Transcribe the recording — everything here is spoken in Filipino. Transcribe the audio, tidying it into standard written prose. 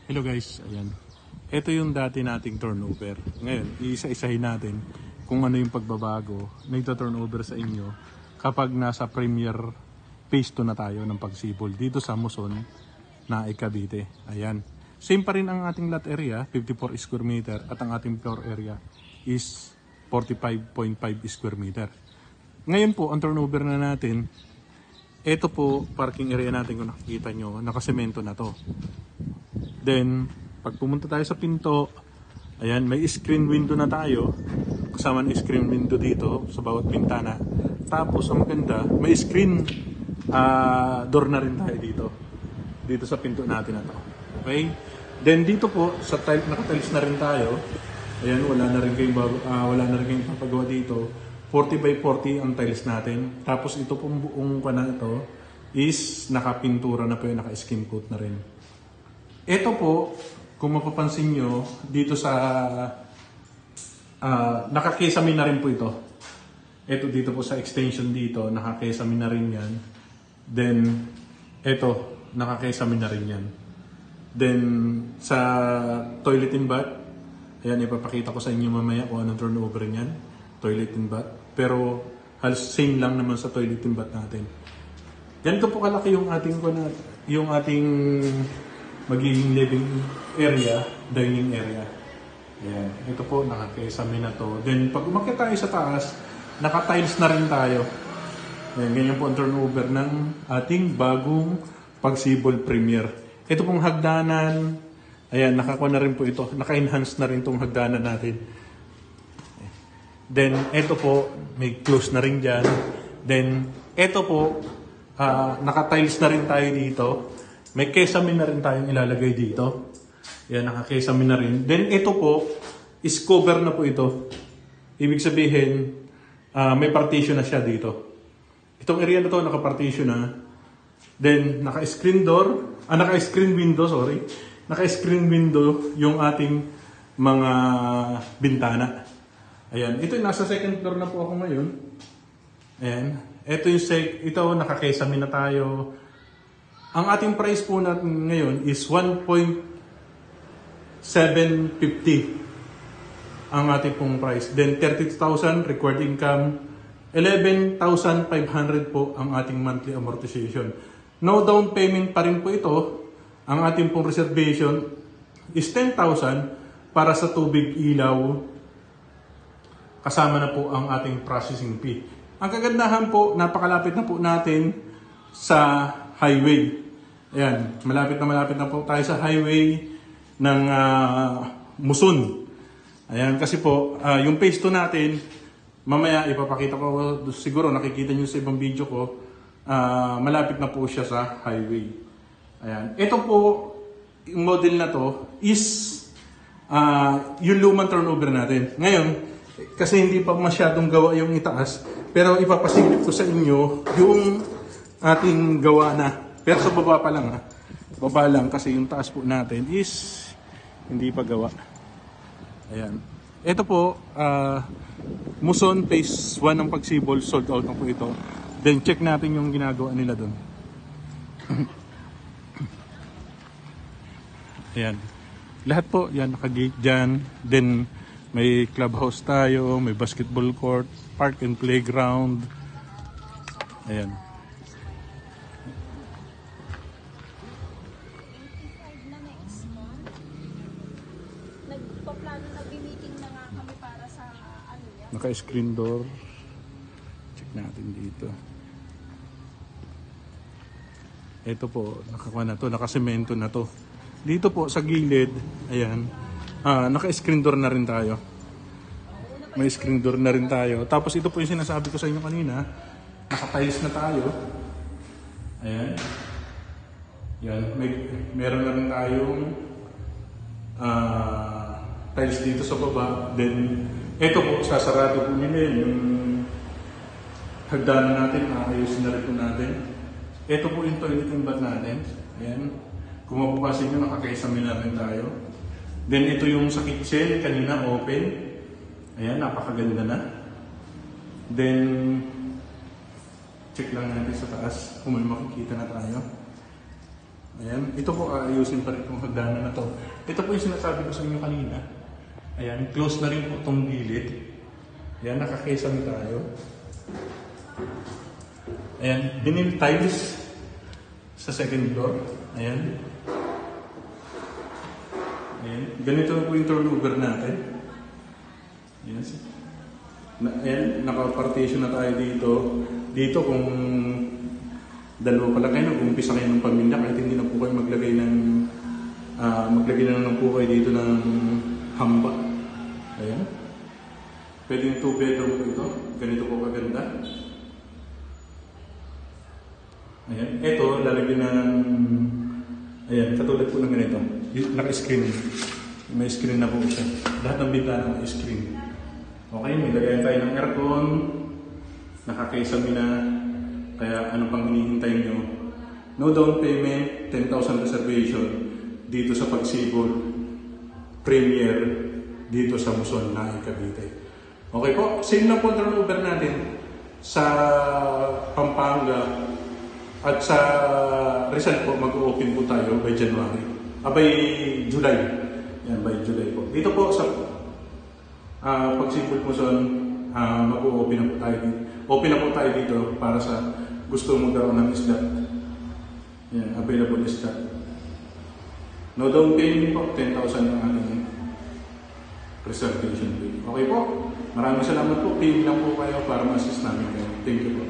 Hello guys, ayan. Ito yung dati nating turnover. Ngayon, iisa-isahin natin kung ano yung pagbabago na ito-turnover sa inyo kapag nasa premier phase 2 na tayo ng pagsibol dito sa Muson na Cavite. Ayan. Same pa rin ang ating lot area, 54 square meter, at ang ating floor area is 45.5 square meter. Ngayon po, ang turnover na natin, ito po, parking area natin kung nakikita nyo, nakasemento na to. Then, pag pumunta tayo sa pinto, ayan, may screen window na tayo. Kasama ng screen window dito sa bawat pintana. Tapos, ang maganda, may screen door na rin tayo dito. Dito sa pinto natin na to. Okay? Then, dito po, sa tile, nakatiles na rin tayo. Ayan, wala na rin kayong papagawa dito. 40 by 40 ang tiles natin. Tapos, ito pong buong kanal ito is nakapintura na po yun, naka-skim coat na rin. Ito po, kung mapapansin nyo, dito sa nakakesame na rin po ito. Ito dito po sa extension dito, nakakesame na rin yan. Then, ito, nakakesame na rin yan. Then, sa toilet and bath, ayan, ipapakita ko sa inyo mamaya kung anong turnover niyan. Toilet and bath. Pero, halos same lang naman sa toilet and bath natin. Ganito po kalaki yung ating magiging living area, dining area. Ayan. Ito po, nakakesame na to. Then, pag umakyat tayo sa taas, naka-tiles na rin tayo. Ayan, ganyan po ang turnover ng ating bagong pagsibol premier. Ito pong hagdanan, ayan, nakakuha na rin po ito. Naka-enhance na rin itong hagdanan natin. Then, ito po, may close na rin dyan. Then, ito po, naka-tiles na rin tayo dito. May kesame na rin tayong ilalagay dito. Yan, naka-kesame na rin. Then, ito po, is cover na po ito. Ibig sabihin, may partition na siya dito. Itong area na to, naka-partition na. Then, naka-screen window, sorry. Naka-screen window yung ating mga bintana. Ayan, ito yung nasa second floor na po ako ngayon. Ayan, ito nakakesame na tayo. Ang ating price po natin ngayon is 1.750 ang ating pong price. Then 32,000 required income, 11,500 po ang ating monthly amortization. No down payment pa rin po ito. Ang ating pong reservation is 10,000 para sa tubig, ilaw, kasama na po ang ating processing fee. Ang kagandahan po, napakalapit na po natin sa highway. Ayan, malapit na po tayo sa highway ng Muson. Ayan, kasi po, yung phase 2 natin, mamaya ipapakita ko, siguro nakikita nyo sa ibang video ko, malapit na po siya sa highway. Ayan, ito po, yung model na to is yung lumang turnover natin. Ngayon, kasi hindi pa masyadong gawa yung itaas, pero ipapasilip ko sa inyo yung ating gawa na. Pero sa baba pa lang ha. Baba lang kasi yung taas po natin is hindi pa gawa. Ayan. Ito po, Muson phase 1 ng pagsibol, sold out na po ito. Then check natin yung ginagawa nila doon. Ayan. Lahat po, yan, nakagate dyan. Then may clubhouse tayo, may basketball court, park and playground. Ayan. Nag-meeting na nga kami para sa ano yan. Naka-screen door. Check natin dito. Ito po, nakakuha na to, nakasemento na to. Dito po sa gilid, ayan, naka-screen door na rin tayo. May screen door na rin tayo. Tapos ito po yung sinasabi ko sa inyo kanina, naka-tiles na tayo. Ayan. Yan, meron na rin tayong tiles dito sa baba. Then, ito po, sasarado po nila yung hagdanan natin, ayusin na rin po natin. Ito po yung toilet and bath natin. Ayan. Kung mapapasin nyo, nakakaisami na rin tayo. Then, ito yung sa kitchen, kanina open. Ayan, napakaganda na. Then, check lang natin sa taas kung may makikita na tayo. Ayan, ito po aayusin pa rin itong hagdanan na to. Ito po yung sinasabi ko sa inyo kanina. Ayan, close na rin po itong gilid. Ayan, nakakesam tayo. Ayan, vinyl tiles sa second floor. Ayan. Ayan, ganito po yung turnover natin. Ayan, ayan, naka-partition na tayo dito. Dito kung dalawa pala kayo, nag-umpisa kayo ng pamilya, kahit hindi na po kayo maglagay na lang po kayo dito ng hamba. Ayan. Pwede yung 2 bedroom po ito. Ganito po kaganda. Ayan. Ito, lalagyan ng... Ayan, katulad po ng ganito. Naka-screen. May screen na po siya. Lahat ng bintana may screen. Okay, may lagayan tayo ng aircon. Nakakaisami na. Kaya ano pang hinihintay nyo? No down payment, 10,000 reservation dito sa Pagsibol Premier dito sa Muson, Naik, Cavite. Okay po, same na po ang turnover natin sa Pampanga at sa Rizal po mag-open po tayo by January. By July. Yan, by July po. Dito po sa Pagsibol Muson, mag-open na po tayo dito. Open na po tayo dito para sa gusto magkaroon ng slot. Yan, available slot. No down payment po, 10,000 ang ating reservation fee. Okay po, maraming salamat po. Pay lang po kayo para ma-assist namin kayo. Thank you po.